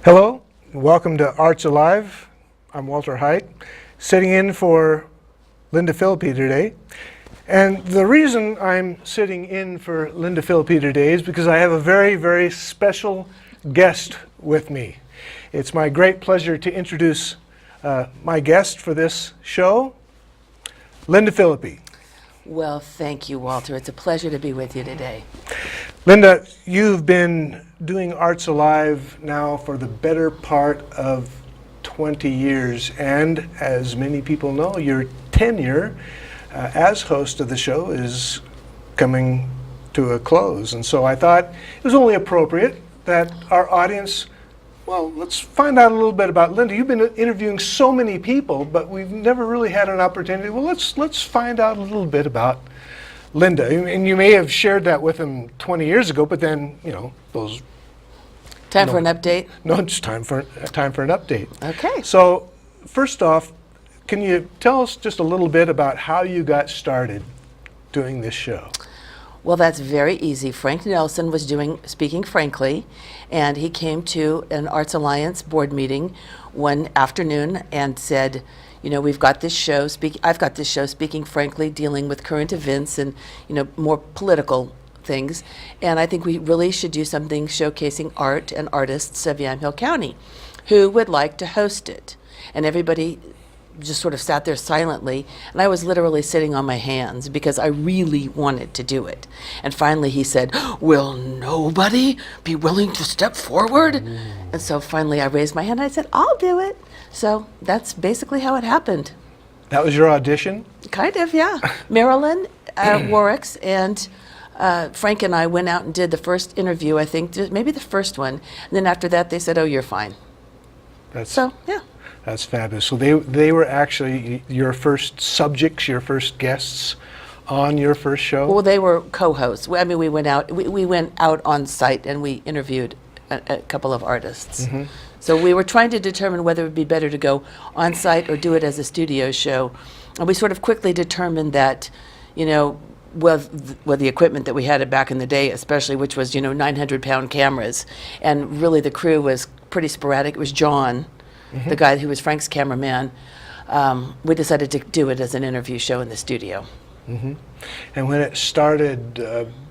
Hello, welcome to ArtsAlive. I'm Walter Haight, sitting in for Lynda Phillippi today. And the reason I'm sitting in for Lynda Phillippi today is because I have a very, very special guest with me. It's my great pleasure to introduce my guest for this show, Lynda Phillippi. Well, thank you, Walter. It's a pleasure to be with you today. Lynda, you've been doing ArtsAlive now for the better part of 20 years, and as many people know, your tenure as host of the show is coming to a close. And so I thought it was only appropriate that our audience, well, let's find out a little bit about Lynda. You've been interviewing so many people, but we've never really had an opportunity. Well, let's find out a little bit about Lynda. And you may have shared that with him 20 years ago, but then, you know, those... Time for an update? No, it's time for an update. Okay. So, first off, can you tell us just a little bit about how you got started doing this show? Well, that's very easy. Frank Nelson was doing Speaking Frankly, and he came to an Arts Alliance board meeting one afternoon and said, you know, we've got this show, I've got this show, Speaking Frankly, dealing with current events and, you know, more political things, and I think we really should do something showcasing art and artists of Yamhill County. Who would like to host it? And everybody just sort of sat there silently, and I was literally sitting on my hands because I really wanted to do it. And finally he said, will nobody be willing to step forward? And so finally I raised my hand and I said, I'll do it. So that's basically how it happened. That was your audition? Kind of, yeah. Marilyn Warwicks and Frank and I went out and did the first interview, I think, maybe the first one. And then after that they said, oh, you're fine. So, yeah. That's fabulous. So they were actually your first subjects, your first guests on your first show? Well, they were co-hosts. I mean, we went out on site and we interviewed a couple of artists. Mm-hmm. So we were trying to determine whether it would be better to go on site or do it as a studio show. And we sort of quickly determined that, you know, with the equipment that we had back in the day, especially, which was, you know, 900-pound cameras, and really the crew was pretty sporadic. It was John, mm-hmm. the guy who was Frank's cameraman. We decided to do it as an interview show in the studio. Mm-hmm. And when it started,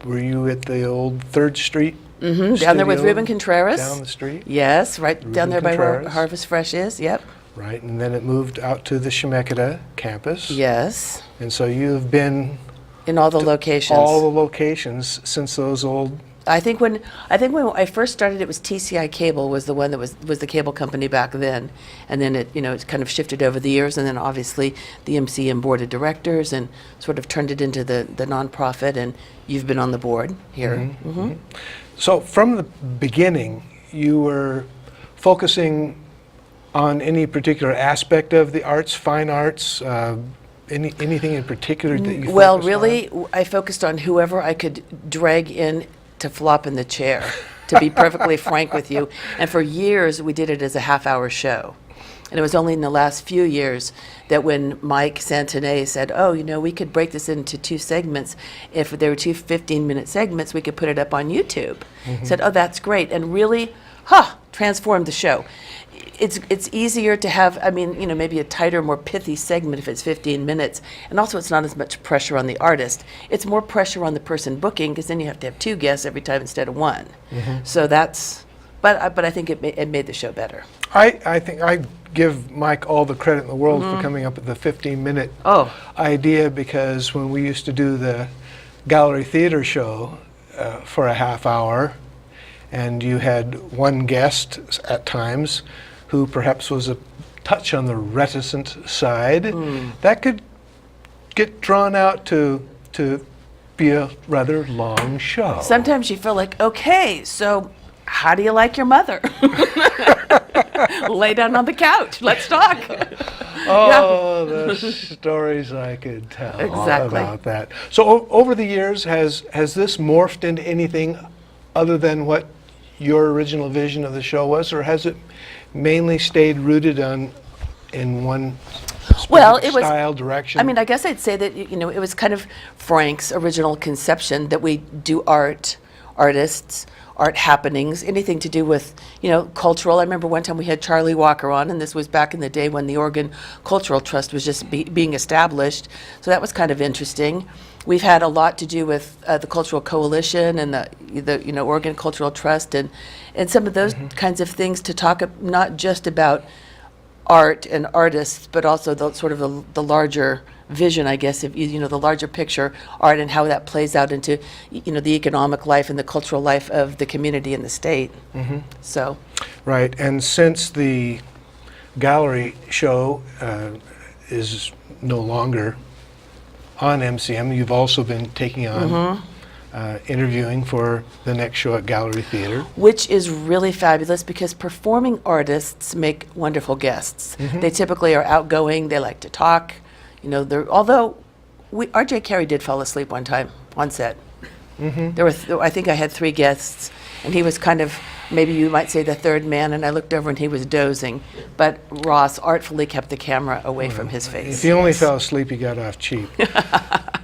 were you at the old 3rd Street? Mm-hmm. Down there with Ruben Contreras. Down the street? Yes, right Ruben down there Contreras. By where Harvest Fresh is, yep. Right, and then it moved out to the Chemeketa campus. Yes. And so you've been... in all the locations. All the locations since those old... I think when I first started, it was TCI Cable was the one that was the cable company back then, and then it kind of shifted over the years, and then obviously the MCM board of directors, and sort of turned it into the nonprofit, and you've been on the board here. Mm-hmm. Mm-hmm. Mm-hmm. So from the beginning, you were focusing on any particular aspect of the arts, fine arts, anything in particular that you Well, focused really, on? I focused on whoever I could drag in to flop in the chair, to be perfectly frank with you. And for years, we did it as a half-hour show. And it was only in the last few years that when Mike Santenay said, oh, you know, we could break this into 2 segments. If there were 2 15-minute segments, we could put it up on YouTube. Mm-hmm. Said, oh, that's great. And really, transformed the show. It's easier to have, I mean, you know, maybe a tighter, more pithy segment if it's 15 minutes. And also it's not as much pressure on the artist. It's more pressure on the person booking, because then you have to have 2 guests every time instead of 1. Mm-hmm. So that's, but I think it made the show better. I think I give Mike all the credit in the world for coming up with the 15-minute idea, because when we used to do the gallery theater show for a half hour, and you had 1 guest at times who perhaps was a touch on the reticent side, that could get drawn out to be a rather long show. Sometimes you feel like, okay, so how do you like your mother? Lay down on the couch, let's talk. Oh, the stories I could tell about that. So over the years, has this morphed into anything other than what your original vision of the show was, or has it mainly stayed rooted in one Well, specific it was style, direction? I mean, I guess I'd say that it was kind of Frank's original conception that we do art, artists, art happenings, anything to do with cultural. I remember one time we had Charlie Walker on, and this was back in the day when the Oregon Cultural Trust was just being established. So that was kind of interesting. We've had a lot to do with the Cultural Coalition and the Oregon Cultural Trust and some of those kinds of things to talk not just about art and artists, but also the larger vision, I guess, if the larger picture art and how that plays out into the economic life and the cultural life of the community and the state. So, right. And since the gallery show is no longer on MCM, you've also been taking on interviewing for the next show at Gallery Theater. Which is really fabulous because performing artists make wonderful guests. They typically are outgoing, they like to talk. Although R.J. Carey did fall asleep one time on set. I think I had 3 guests, and he was kind of, maybe you might say, the third man, and I looked over and he was dozing. But Ross artfully kept the camera away from his face. If he only fell asleep, he got off cheap.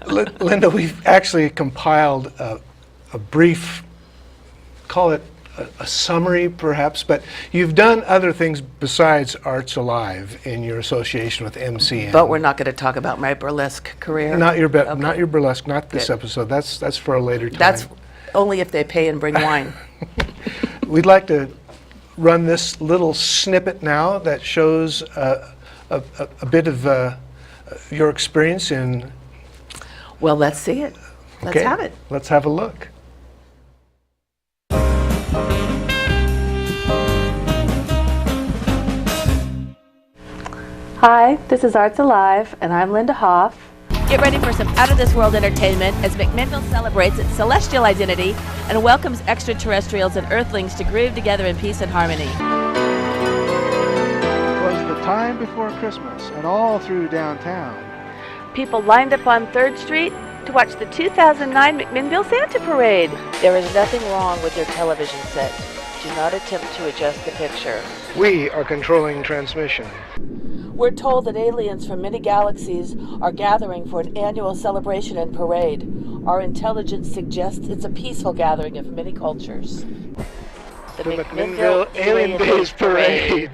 Lynda, we've actually compiled a brief, call it a summary perhaps, but you've done other things besides ArtsAlive in your association with MCM. But we're not going to talk about my burlesque career. Not your burlesque, not this episode. That's for a later time. That's only if they pay and bring wine. We'd like to run this little snippet now that shows a bit of your experience in. Well, let's see it. Let's have it. Let's have a look. Hi, this is ArtsAlive, and I'm Lynda Hoff. Get ready for some out-of-this-world entertainment as McMinnville celebrates its celestial identity and welcomes extraterrestrials and earthlings to groove together in peace and harmony. It was the time before Christmas, and all through downtown. People lined up on 3rd Street to watch the 2009 McMinnville Santa Parade. There is nothing wrong with your television set. Do not attempt to adjust the picture. We are controlling transmission. We're told that aliens from many galaxies are gathering for an annual celebration and parade. Our intelligence suggests it's a peaceful gathering of many cultures. The McMinnville Alien Days Parade.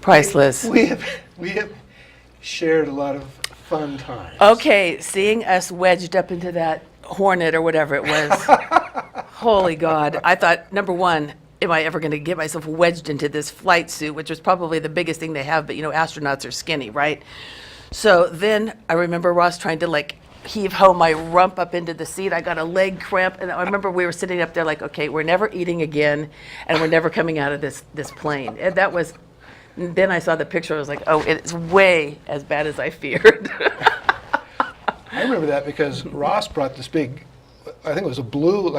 Priceless. We have shared a lot of fun times. Okay, seeing us wedged up into that Hornet or whatever it was. Holy God. I thought, number one, am I ever going to get myself wedged into this flight suit, which was probably the biggest thing they have, but astronauts are skinny, right? So then I remember Ross trying to heave ho my rump up into the seat. I got a leg cramp, and I remember we were sitting up there okay, we're never eating again, and we're never coming out of this plane. And that was, then I saw the picture, I was like, oh, it's way as bad as I feared. I remember that because Ross brought this big, I think it was a blue,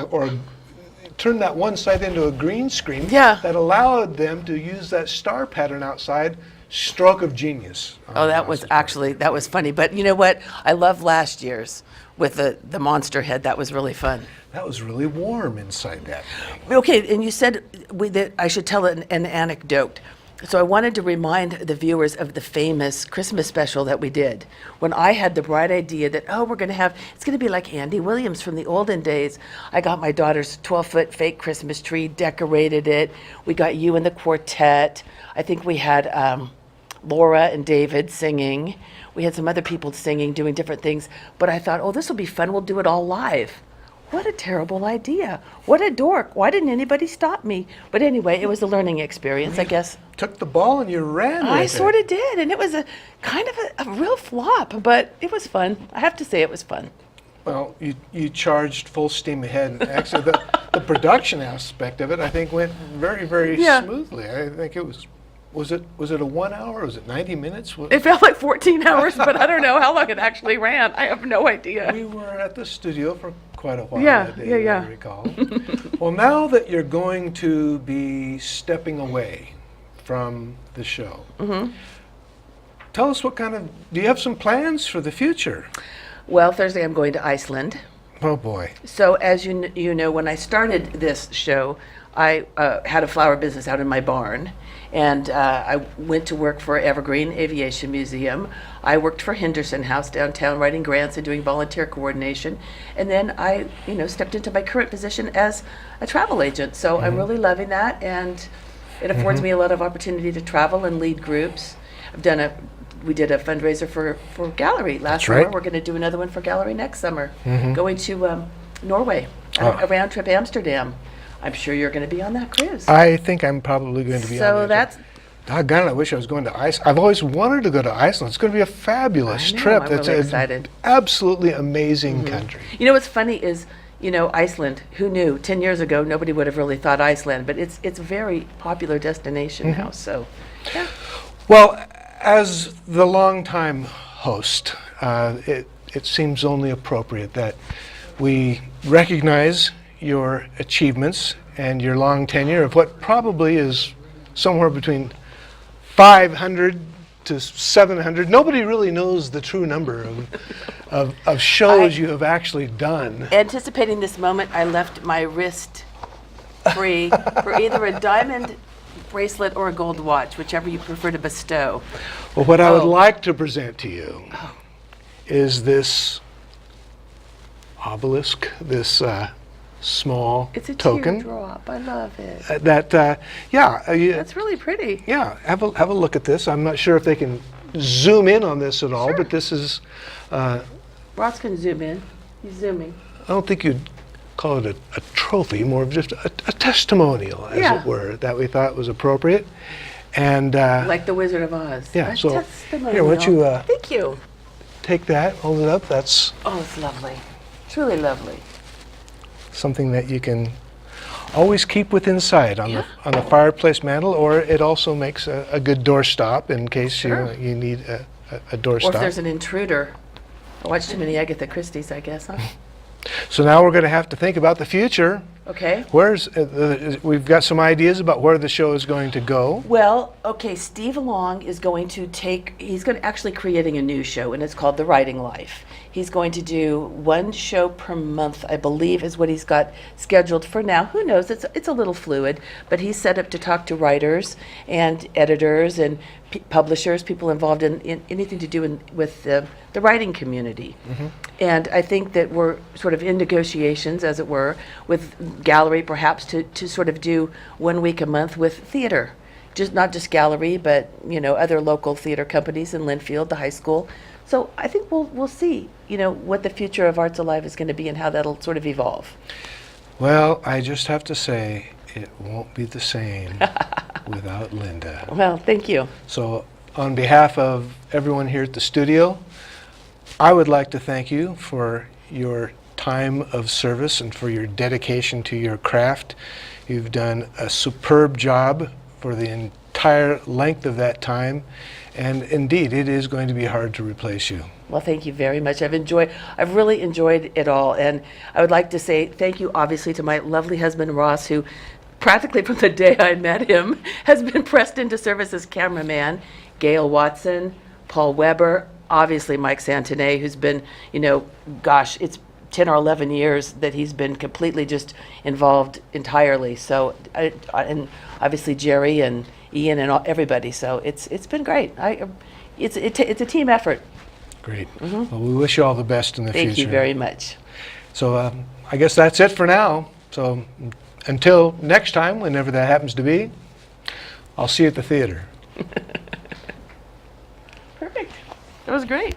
turned that one side into a green screen that allowed them to use that star pattern outside. Stroke of genius. Oh, that was funny. But you know what? I love last year's with the monster head. That was really fun. That was really warm inside that thing. Okay, and you said that I should tell an anecdote. So I wanted to remind the viewers of the famous Christmas special that we did. When I had the bright idea that, it's going to be like Andy Williams from the olden days. I got my daughter's 12-foot fake Christmas tree, decorated it. We got you and the quartet. I think we had Laura and David singing. We had some other people singing, doing different things. But I thought, this will be fun. We'll do it all live. What a terrible idea. What a dork. Why didn't anybody stop me? But anyway, it was a learning experience, I guess. Took the ball and you ran with it. I sort of did, and it was a kind of a real flop, but it was fun. I have to say it was fun. Well, you charged full steam ahead. And actually, the production aspect of it, I think, went very, very Yeah. smoothly. I think it was it a 1 hour? Was it 90 minutes? It felt like 14 hours, but I don't know how long it actually ran. I have no idea. We were at the studio for quite a while Yeah, that day, yeah. I recall. Well, now that you're going to be stepping away from the show, tell us do you have some plans for the future? Well, Thursday I'm going to Iceland. Oh boy. So as you know, when I started this show, I had a flower business out in my barn, and I went to work for Evergreen Aviation Museum. I worked for Henderson House downtown, writing grants and doing volunteer coordination, and then I, stepped into my current position as a travel agent. So I'm really loving that, and it affords me a lot of opportunity to travel and lead groups. We did a fundraiser for Gallery last summer. right. We're going to do another one for Gallery next summer. Going to Norway, a round trip Amsterdam. I'm sure you're going to be on that cruise. I think I'm probably going to be on So there. that's, Doggone it, I wish I was going to Iceland. I've always wanted to go to Iceland. It's going to be a fabulous I know, trip. I'm really excited. Absolutely amazing country. what's funny is, Iceland, who knew? 10 years ago, nobody would have really thought Iceland, but it's a very popular destination now, so, yeah. Well, as the longtime host, it seems only appropriate that we recognize your achievements and your long tenure of what probably is somewhere between 500 to 700. Nobody really knows the true number of shows you have actually done. Anticipating this moment, I left my wrist free for either a diamond bracelet or a gold watch, whichever you prefer to bestow. Well, what I would Oh. like to present to you is this obelisk, this small It's a token. teardrop. I love it. That's really pretty. Yeah, have a look at this. I'm not sure if they can zoom in on this at all, but this is, Ross can zoom in. He's zooming. I don't think you'd call it a trophy, more of just a testimonial, as Yeah. it were, that we thought was appropriate. And Like the Wizard of Oz. yeah, A so testimonial. here, why don't you Thank you. take that, hold it up. That's Oh, it's lovely. Truly lovely. something that you can always keep within sight on the fireplace mantle, or it also makes a good doorstop in case Sure. you need a Or if doorstop. there's an intruder. I watch too many Agatha Christie's, I guess, huh? So now we're going to have to think about the future. Okay. We've got some ideas about where the show is going to go. Well, okay, Steve Long is going to he's going to actually creating a new show, and it's called The Writing Life. He's going to do one show per month, I believe, is what he's got scheduled for now. Who knows? It's a little fluid, but he's set up to talk to writers and editors and publishers, people involved in anything to do with the writing community. And I think that we're sort of in negotiations, as it were, with Gallery perhaps to sort of do 1 week a month with theater. Not just Gallery, but other local theater companies in Linfield, the high school. So I think we'll see, what the future of ArtsAlive is going to be and how that'll sort of evolve. Well, I just have to say, it won't be the same without Lynda. Well, thank you. So on behalf of everyone here at the studio, I would like to thank you for your time of service and for your dedication to your craft. You've done a superb job for the entire length of that time, and indeed, it is going to be hard to replace you. Well, thank you very much. I've really enjoyed it all, and I would like to say thank you, obviously, to my lovely husband, Ross, who practically from the day I met him has been pressed into service as cameraman. Gail Watson, Paul Weber, obviously Mike Santenay, who's been, it's 10 or 11 years that he's been completely just involved entirely. So, and obviously Jerry and Ian and everybody. So it's been great. It's a team effort. Great. Well, we wish you all the best in the future. Thank you very much. So I guess that's it for now. So until next time, whenever that happens to be, I'll see you at the theater. Perfect. That was great.